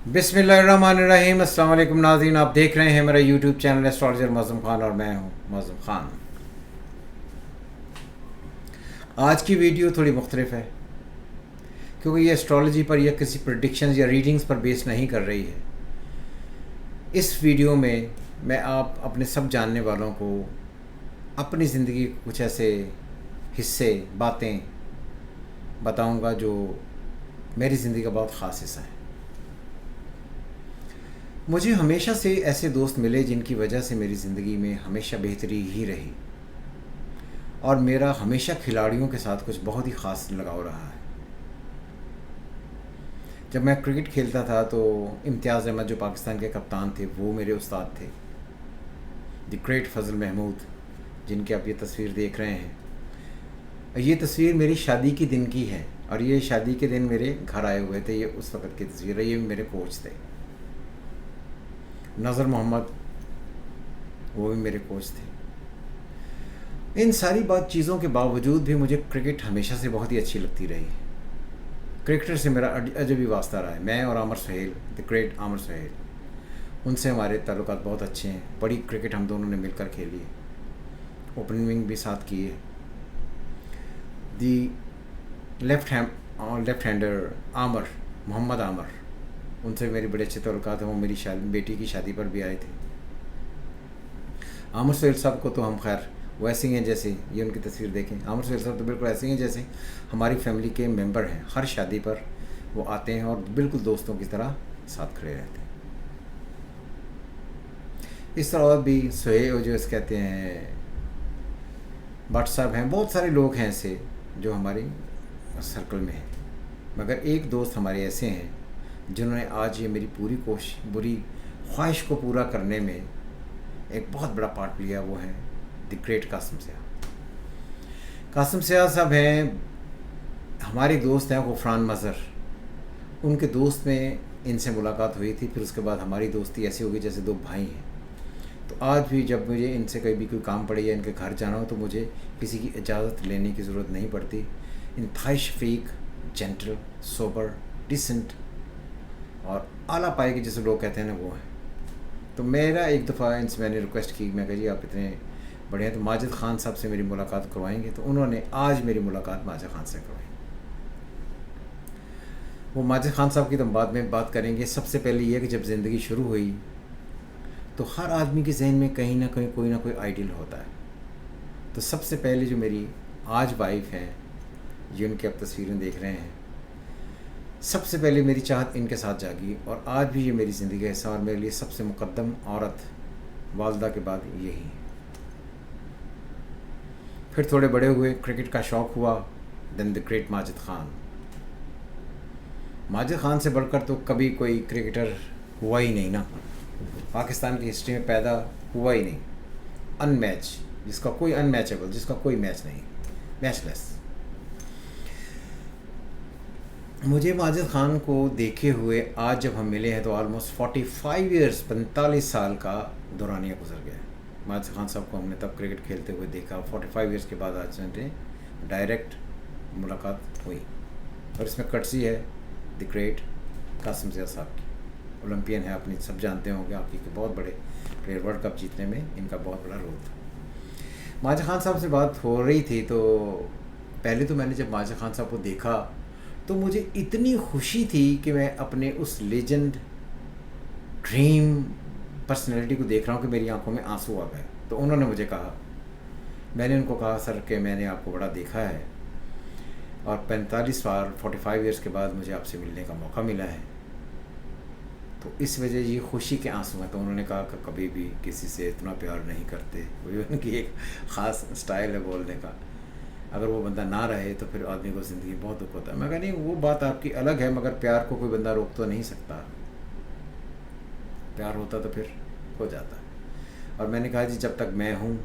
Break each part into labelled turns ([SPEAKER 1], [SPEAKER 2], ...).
[SPEAKER 1] बिस्मिल्लाहिर्रहमानिर्रहीम। अस्सलाम वालेकुम नाज़रीन, आप देख रहे हैं मेरा यूट्यूब चैनल एस्ट्रोलॉजर मज़म ख़ान और मैं हूं मज़म ख़ान। आज की वीडियो थोड़ी मुख्तलिफ है क्योंकि ये एस्ट्रोलॉजी पर या किसी प्रेडिक्शंस या रीडिंग्स पर बेस नहीं कर रही है। इस वीडियो में मैं आप अपने सब जानने वालों को अपनी ज़िंदगी के कुछ ऐसे हिस्से बातें बताऊंगा जो मेरी ज़िंदगी का बहुत ख़ास हिस्सा है। मुझे हमेशा से ऐसे दोस्त मिले जिनकी वजह से मेरी ज़िंदगी में हमेशा बेहतरी ही रही और मेरा हमेशा खिलाड़ियों के साथ कुछ बहुत ही ख़ास लगाव रहा है। जब मैं क्रिकेट खेलता था तो इम्तियाज़ अहमद जो पाकिस्तान के कप्तान थे वो मेरे उस्ताद थे, द ग्रेट फजल महमूद, जिनकी आप ये तस्वीर देख रहे हैं। ये तस्वीर मेरी शादी के दिन की है और ये शादी के दिन मेरे घर आए हुए थे। ये उस वक़्त की तस्वीर है। ये मेरे कोच थे नज़र मोहम्मद, वो भी मेरे कोच थे। इन सारी चीज़ों के बावजूद भी मुझे क्रिकेट हमेशा से बहुत ही अच्छी लगती रही। क्रिकेटर से मेरा अजबी वास्ता रहा है। मैं और आमिर सुहेल, द ग्रेट आमिर सुहेल, उनसे हमारे ताल्लुकात बहुत अच्छे हैं। बड़ी क्रिकेट हम दोनों ने मिलकर खेली है, ओपनिंग भी साथ की है। The left hander Aamir, Mohammad Aamir, उनसे मेरे बड़े अच्छे ताल्लुकात हैं। वो मेरी बेटी की शादी पर भी आए थे। आमिर सुहेल साहब को तो हम खैर वैसे ही हैं जैसे, ये उनकी तस्वीर देखें, आमिर सुहेल साहब तो बिल्कुल ऐसे ही हैं जैसे हमारी फैमिली के मेंबर हैं। हर शादी पर वो आते हैं और बिल्कुल दोस्तों की तरह साथ खड़े रहते हैं। इस तरह और भी सुहेल जो इस कहते हैं भट्ट साहब हैं, बहुत सारे लोग हैं ऐसे जो हमारी सर्कल में हैं। मगर एक दोस्त हमारे ऐसे हैं जिन्होंने आज ये मेरी बुरी ख्वाहिश को पूरा करने में एक बहुत बड़ा पार्ट लिया। वो हैं द ग्रेट कासिम सियाह साहब हैं, हमारे दोस्त हैं गुफरान मज़र। उनके दोस्त में इनसे मुलाकात हुई थी, फिर उसके बाद हमारी दोस्ती ऐसी हो गई जैसे दो भाई हैं। तो आज भी जब मुझे इनसे कभी कोई काम पड़े या इनके घर जाना हो तो मुझे किसी की इजाज़त लेने की ज़रूरत नहीं पड़ती। इंतहाई शफीक, जेंटल, सोबर, डिसेंट और आला पाए के जैसे लोग कहते हैं ना, वो हैं। तो मेरा एक दफ़ा इनसे मैंने रिक्वेस्ट की, मैं कहा जी आप इतने बड़े हैं तो माजिद ख़ान साहब से मेरी मुलाकात करवाएंगे। तो उन्होंने आज मेरी मुलाकात माजिद ख़ान से करवाई। वो माजिद ख़ान साहब की तो बाद में बात करेंगे। सबसे पहले ये कि जब ज़िंदगी शुरू हुई तो हर आदमी के जहन में कहीं ना कहीं कोई ना कोई आइडियल होता है। तो सबसे पहले जो मेरी आज वाइफ हैं, ये उनकी आप तस्वीरें देख रहे हैं, सबसे पहले मेरी चाहत इनके साथ जागी और आज भी ये मेरी ज़िंदगी का हिस्सा और मेरे लिए सबसे मुकद्दम औरत वालदा के बाद यही है। फिर थोड़े बड़े हुए, क्रिकेट का शौक़ हुआ, then the great Majid Khan. Majid Khan से बढ़कर तो कभी कोई क्रिकेटर हुआ ही नहीं ना, पाकिस्तान की हिस्ट्री में पैदा हुआ ही नहीं। अनमैच, जिसका कोई अनमैचेबल, जिसका कोई मैच नहीं, मैचलेस। मुझे माजिद ख़ान को देखे हुए आज जब हम मिले हैं तो ऑलमोस्ट 45 ईयर्स, 45 साल का दौरानिया गुजर गया। माजिद ख़ान साहब को हमने तब क्रिकेट खेलते हुए देखा, 45 ईयर्स के बाद आज डायरेक्ट मुलाकात हुई। और इसमें कटसी है द ग्रेट कासिम सियाह साहब की। ओलंपियन है, अपनी सब जानते होंगे, हॉकी के बहुत बड़े प्लेयर, वर्ल्ड कप जीतने में इनका बहुत बड़ा रोल था। माजिद ख़ान साहब से बात हो रही थी तो पहले तो मैंने जब माजिद ख़ान साहब को देखा तो मुझे इतनी खुशी थी कि मैं अपने उस लेजेंड ड्रीम पर्सनैलिटी को देख रहा हूँ कि मेरी आंखों में आंसू आ गए। तो उन्होंने मुझे कहा, मैंने उनको कहा सर कि मैंने आपको बड़ा देखा है और 45 ईयर्स के बाद मुझे आपसे मिलने का मौका मिला है, तो इस वजह ये खुशी के आंसू हैं। तो उन्होंने कहा कि कभी भी किसी से इतना प्यार नहीं करते। वही उनकी एक ख़ास स्टाइल है बोलने का। अगर वो बंदा ना रहे तो फिर आदमी को ज़िंदगी बहुत दुख होता है। मैं कहा नहीं, वो बात आपकी अलग है, मगर प्यार को कोई बंदा रोक तो नहीं सकता। प्यार होता तो फिर हो जाता। और मैंने कहा जी जब तक मैं हूँ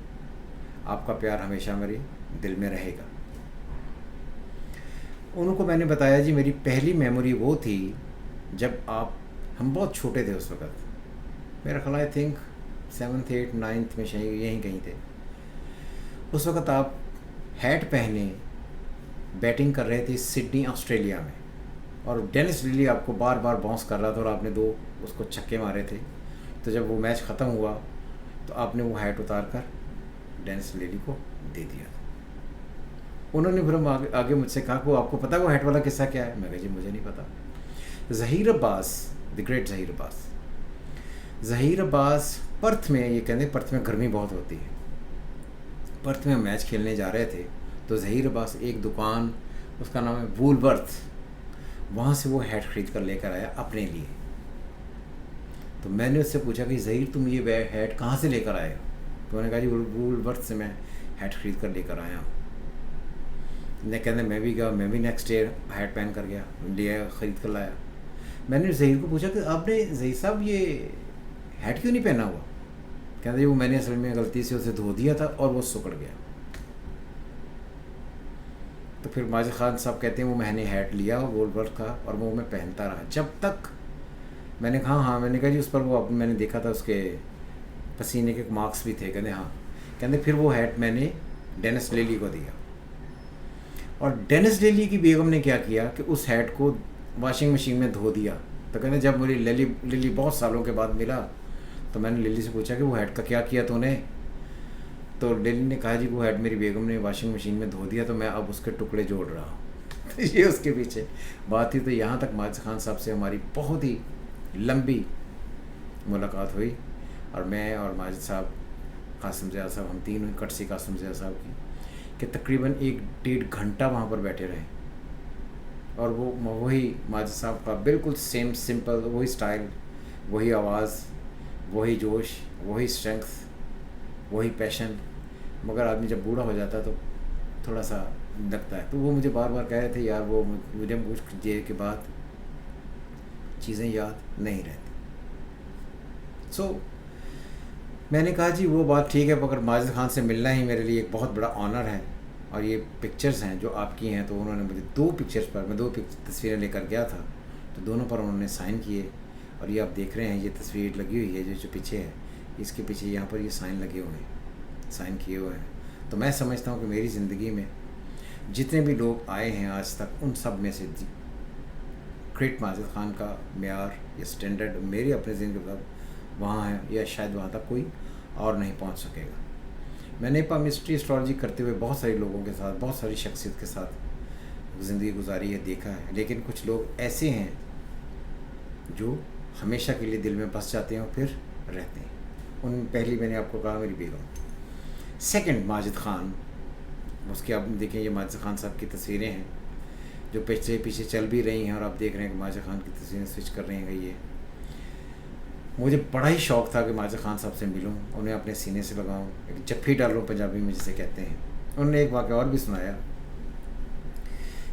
[SPEAKER 1] आपका प्यार हमेशा मेरे दिल में रहेगा। उनको मैंने बताया जी मेरी पहली मेमोरी वो थी जब हम बहुत छोटे थे उस वक़्त, मेरा ख्याल I think 7th 8th 9th में यहीं कहीं थे। उस वक़्त आप हैट पहने बैटिंग कर रहे थे सिडनी ऑस्ट्रेलिया में और डेनिस लिली आपको बार बार बाउंस कर रहा था और आपने 2 उसको छक्के मारे थे। तो जब वो मैच ख़त्म हुआ तो आपने वो हैट उतार कर डेनिस लिली को दे दिया। उन्होंने फिर आगे मुझसे कहा कि वो आपको पता है वो हैट वाला किस्सा क्या है? मैं कहा जी मुझे नहीं पता। Zaheer Abbas, the great Zaheer Abbas, Zaheer Abbas Perth में, ये कहते हैं पर्थ में गर्मी बहुत होती है, पर्थ में मैच खेलने जा रहे थे तो ज़हीर अब्बास एक दुकान, उसका नाम है वूलवर्थ, वहाँ से वो हैट ख़रीद कर लेकर आया अपने लिए। तो मैंने उससे पूछा कि ज़हीर तुम ये हैट कहाँ से लेकर आए हो? तो उन्होंने कहा जी वूलवर्थ से मैं हैट ख़रीद कर लेकर आया हूँ। ने कहते मैं भी गया, मैं भी नेक्स्ट ईयर हैट पहन कर गया, लिया, ख़रीद कर लाया। मैंने ज़हीर को पूछा कि आपने ज़हीर साहब ये हैट क्यों नहीं पहना हुआ? कहते वो मैंने असल में गलती से उसे धो दिया था और वो सिकुड़ गया। तो फिर माजिद खान साहब कहते हैं वो मैंने हैट लिया वूलवर्थ का और वो मैं पहनता रहा जब तक, मैंने कहा हाँ, मैंने कहा जी उस पर वो मैंने देखा था उसके पसीने के मार्क्स भी थे। कहते हाँ। कहते फिर वो हैट मैंने डेनिस लिली को दिया और डेनिस लिली की बेगम ने क्या किया कि उस हैट को वॉशिंग मशीन में धो दिया। तो कहते जब मुझे लिली बहुत सालों के बाद मिला तो मैंने लिली से पूछा कि वो हैट का क्या किया तूने? तो लिली ने कहा जी वो हैट मेरी बेगम ने वॉशिंग मशीन में धो दिया तो मैं अब उसके टुकड़े जोड़ रहा हूँ। तो ये उसके पीछे बात थी। तो यहाँ तक माजिद खान साहब से हमारी बहुत ही लंबी मुलाकात हुई और मैं और माजिद साहब, कासिम ज़िया साहब, हम तीनों कटसी कासिम ज़िया साहब की, कि तकरीबन 1-1.5 घंटा वहाँ पर बैठे रहे और वो वही माजिद साहब का बिल्कुल सेम सिंपल वही स्टाइल, वही आवाज़, वही जोश, वही स्ट्रेंथ, वही पैशन। मगर आदमी जब बूढ़ा हो जाता है तो थोड़ा सा लगता है। तो वो मुझे बार बार कह रहे थे यार वो मुझे कुछ देर के बाद चीज़ें याद नहीं रहती। सो मैंने कहा जी वो बात ठीक है, मगर माजिद खान से मिलना ही मेरे लिए एक बहुत बड़ा ऑनर है और ये पिक्चर्स हैं जो आपकी हैं। तो उन्होंने मुझे 2 पिक्चर्स पर, मैं 2 तस्वीरें लेकर गया था तो दोनों पर उन्होंने साइन किए और ये आप देख रहे हैं ये तस्वीर लगी हुई है जो पीछे है, इसके पीछे यहाँ पर ये साइन लगे हुए हैं, साइन किए हुए हैं। तो मैं समझता हूँ कि मेरी ज़िंदगी में जितने भी लोग आए हैं आज तक उन सब में से ग्रेट माजिद खान का मेयार या स्टैंडर्ड मेरी अपने ज़िंदगी के बाद वहाँ है या शायद वहाँ तक कोई और नहीं पहुँच सकेगा। मैंने पामिस्ट्री एस्ट्रोलॉजी करते हुए बहुत सारे लोगों के साथ, बहुत सारी शख्सियत के साथ ज़िंदगी गुजारी है, देखा है, लेकिन कुछ लोग ऐसे हैं जो हमेशा के लिए दिल में बस जाते हैं और फिर रहते हैं। उन पहली मैंने आपको कहा मेरी बेगम। सेकंड माजिद खान, उसके आप देखें ये माजिद खान साहब की तस्वीरें हैं जो पीछे चल भी रही हैं और आप देख रहे हैं कि माजिद खान की तस्वीरें स्विच कर रही हैं। ये मुझे बड़ा ही शौक़ था कि माजिद खान साहब से मिलूं, उन्हें अपने सीने से लगाऊं, एक जफ्फी डालूं पंजाबी में जिसे कहते हैं। उन्होंने एक वाक़या और भी सुनाया,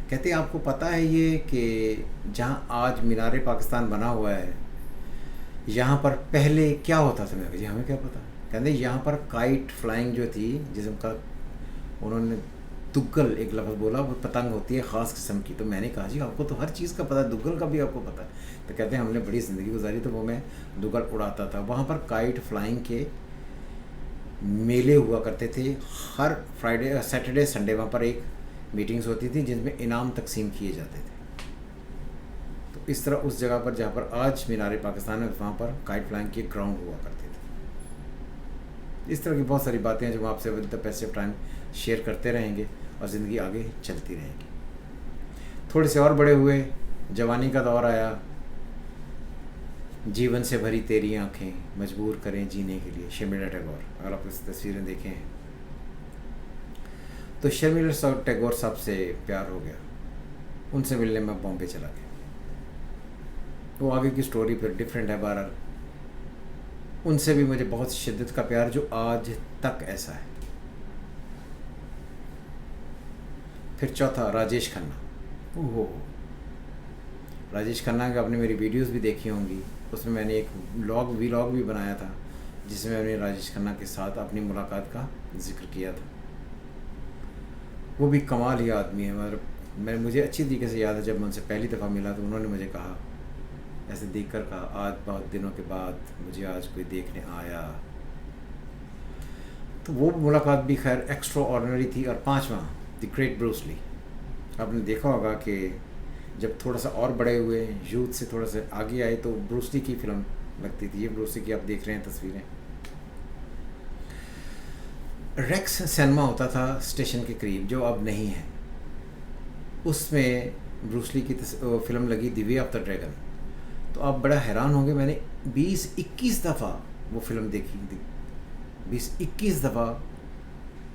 [SPEAKER 1] कहते हैं आपको पता है ये कि जहाँ आज मीनार पाकिस्तान बना हुआ है यहाँ पर पहले क्या होता था? मैं जी हमें क्या पता। कहते यहाँ पर काइट फ्लाइंग जो थी, जिसका उन्होंने दुग्गल एक लफ्ज़ बोला, वो पतंग होती है ख़ास किस्म की। तो मैंने कहा जी आपको तो हर चीज़ का पता है, दुग्गल का भी आपको पता है। तो कहते हैं हमने बड़ी ज़िंदगी गुजारी तो वो मैं दुग्गल उड़ाता था। वहाँ पर काइट फ्लाइंग के मेले हुआ करते थे, हर फ्राइडे सैटरडे संडे वहाँ पर एक मीटिंग्स होती थी जिनमें इनाम तकसीम किए जाते थे। तो इस तरह उस जगह पर जहाँ पर आज मीनार पाकिस्तान है वहाँ पर काइट फ्लाइंग के ग्राउंड हुआ करते थे। इस तरह की बहुत सारी बातें हैं जो हम आपसे with the passage of time share करते रहेंगे और ज़िंदगी आगे चलती रहेगी। थोड़े से और बड़े हुए, जवानी का दौर आया, जीवन से भरी तेरी आँखें मजबूर करें जीने के लिए, शर्मिला टैगोर। अगर आप इस तस्वीरें देखें तो शर्मिला टैगोर साहब से प्यार हो गया, उनसे मिलने में बॉम्बे चला गया। वो आगे की स्टोरी फिर डिफरेंट है। बहरहाल उनसे भी मुझे बहुत शिद्दत का प्यार जो आज तक ऐसा है। फिर चौथा राजेश खन्ना। ओहो, राजेश खन्ना के आपने मेरी वीडियोस भी देखी होंगी, उसमें मैंने एक वीलॉग भी बनाया था जिसमें मैंने राजेश खन्ना के साथ अपनी मुलाकात का जिक्र किया था। वो भी कमाल ही आदमी है। मतलब मुझे अच्छी तरीके से याद है जब मैं उनसे पहली दफ़ा मिला तो उन्होंने मुझे कहा, ऐसे देख कर कहा, आज बहुत दिनों के बाद मुझे आज कोई देखने आया। तो वो मुलाकात भी खैर एक्स्ट्रा ऑर्डिनरी थी। और 5वां द ग्रेट ब्रूस ली। आपने देखा होगा कि जब थोड़ा सा और बड़े हुए, यूथ से थोड़ा सा आगे आए, तो ब्रूस ली की फ़िल्म लगती थी। ये ब्रूस ली की आप देख रहे हैं तस्वीरें। रेक्स सिनेमा होता था स्टेशन के करीब, जो अब नहीं है। उसमें ब्रूस ली की फ़िल्म लगी the way of the dragon. तो आप बड़ा हैरान होंगे, मैंने 20-21 दफ़ा वो फ़िल्म देखी थी। 20-21 दफ़ा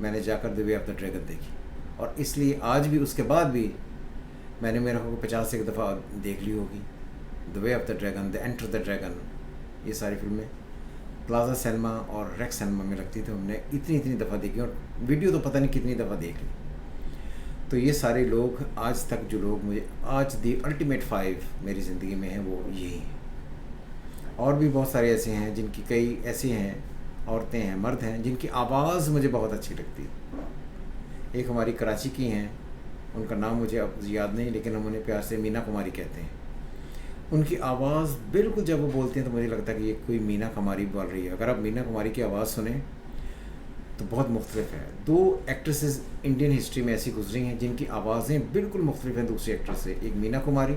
[SPEAKER 1] मैंने जाकर the way of the dragon देखी। और इसलिए आज भी, उसके बाद भी मैंने मेरे को 50 एक दफ़ा देख ली होगी। The way of the dragon, the enter the dragon, ये सारी फिल्में प्लाजा सिनेमा और रेक्स सिनेमा में लगती थी। हमने इतनी दफ़ा देखी, और वीडियो तो पता नहीं कितनी दफ़ा देख ली। तो ये सारे लोग आज तक, जो लोग मुझे आज दी अल्टीमेट 5 मेरी ज़िंदगी में हैं, वो यही हैं। और भी बहुत सारे ऐसे हैं जिनकी, कई ऐसे हैं, औरतें हैं, मर्द हैं, जिनकी आवाज़ मुझे बहुत अच्छी लगती है। एक हमारी कराची की हैं, उनका नाम मुझे अब याद नहीं, लेकिन हम उन्हें प्यार से मीना कुमारी कहते हैं। उनकी आवाज़ बिल्कुल, जब वो बोलती हैं तो मुझे लगता है कि ये कोई मीना कुमारी बोल रही है। अगर आप मीना कुमारी की आवाज़ सुने तो बहुत मुख्तलिफ है। 2 एक्ट्रेसेस इंडियन हिस्ट्री में ऐसी गुजरी हैं जिनकी आवाज़ें बिल्कुल मुख्तलिफ हैं दूसरी एक्ट्रेस से। एक मीना कुमारी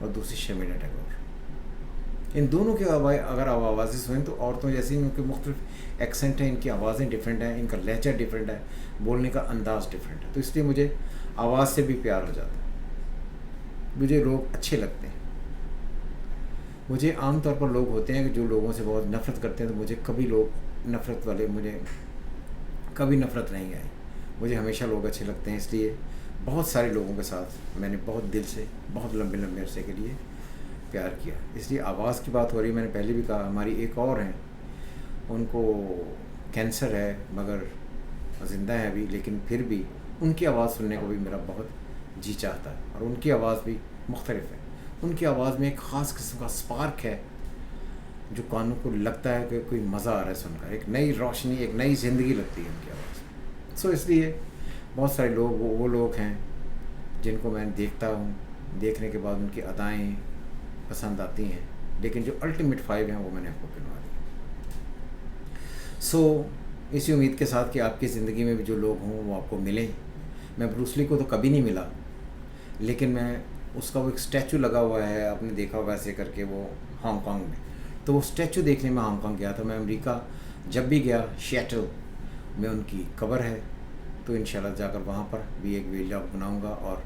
[SPEAKER 1] और दूसरी शर्मिला टैगोर। इन दोनों की अगर आप आवाज़ें सुनें तो औरतों जैसी, इनके मुख्तलिफ एक्सेंट हैं, इनकी आवाज़ें डिफरेंट हैं, इनका लहजा डिफरेंट है, बोलने का अंदाज़ डिफरेंट है। तो इसलिए मुझे आवाज़ से भी प्यार हो जाता है। मुझे लोग अच्छे लगते हैं। मुझे आम तौर पर लोग होते हैं कि जो लोगों से बहुत नफ़रत करते हैं, तो मुझे कभी लोग नफ़रत वाले, मुझे कभी नफ़रत नहीं आई। मुझे हमेशा लोग अच्छे लगते हैं। इसलिए बहुत सारे लोगों के साथ मैंने बहुत दिल से, बहुत लंबे लंबे अरसे के लिए प्यार किया। इसलिए आवाज़ की बात हो रही, मैंने पहले भी कहा, हमारी एक और हैं, उनको कैंसर है मगर ज़िंदा है अभी, लेकिन फिर भी उनकी आवाज़ सुनने को भी मेरा बहुत जी चाहता है। और उनकी आवाज़ भी मुख्तलिफ है। उनकी आवाज़ में एक ख़ास किस्म का स्पार्क है, जो कानों को लगता है कि कोई मज़ा आ रहा है सुनकर। एक नई रोशनी, एक नई ज़िंदगी लगती है उनकी आवाज़। सो इसलिए बहुत सारे लोग वो लोग हैं जिनको मैं देखता हूँ, देखने के बाद उनकी अदाएँ पसंद आती हैं, लेकिन जो अल्टीमेट 5 हैं वो मैंने आपको गिनवा दी। सो इसी उम्मीद के साथ कि आपकी ज़िंदगी में भी जो लोग हों वो आपको मिलें। मैं ब्रूस ली को तो कभी नहीं मिला, लेकिन मैं उसका वो एक स्टैचू लगा हुआ है, आपने देखा होगा ऐसे करके, वो हांगकांग में। तो वो स्टैचू देखने में हांगकांग गया था। मैं अमेरिका जब भी गया, सिएटल में उनकी कब्र है, तो इंशाल्लाह जाकर वहाँ पर भी एक व्लॉग बनाऊँगा और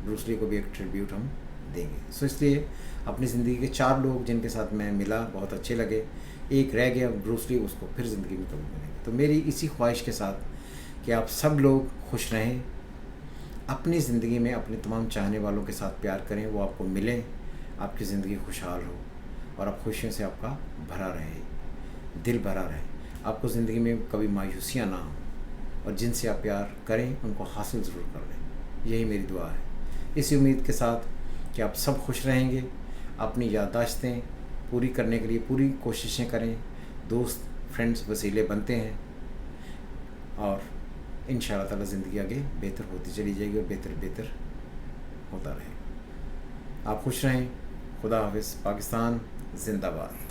[SPEAKER 1] ब्रूस ली को भी एक ट्रिब्यूट हम देंगे। सो इसलिए अपनी ज़िंदगी के 4 लोग जिनके साथ मैं मिला, बहुत अच्छे लगे। एक रह गया ब्रूस ली, उसको फिर ज़िंदगी में कभी मिलेंगे। तो मेरी इसी ख्वाहिश के साथ कि आप सब लोग खुश रहें, अपनी ज़िंदगी में अपने तमाम चाहने वालों के साथ प्यार करें, वो आपको मिलें, आपकी ज़िंदगी खुशहाल हो और आप खुशियों से आपका भरा रहे, दिल भरा रहे, आपको ज़िंदगी में कभी मायूसियाँ ना हो, और जिनसे आप प्यार करें उनको हासिल ज़रूर कर लें। यही मेरी दुआ है, इसी उम्मीद के साथ कि आप सब खुश रहेंगे। अपनी याददाश्तें पूरी करने के लिए पूरी कोशिशें करें। दोस्त, फ्रेंड्स वसीले बनते हैं, और इंशाअल्लाह ताला ज़िंदगी आगे बेहतर होती चली जाएगी और बेहतर होता रहेगा। आप खुश रहें। खुदा हाफिज़। पाकिस्तान ज़िंदाबाद।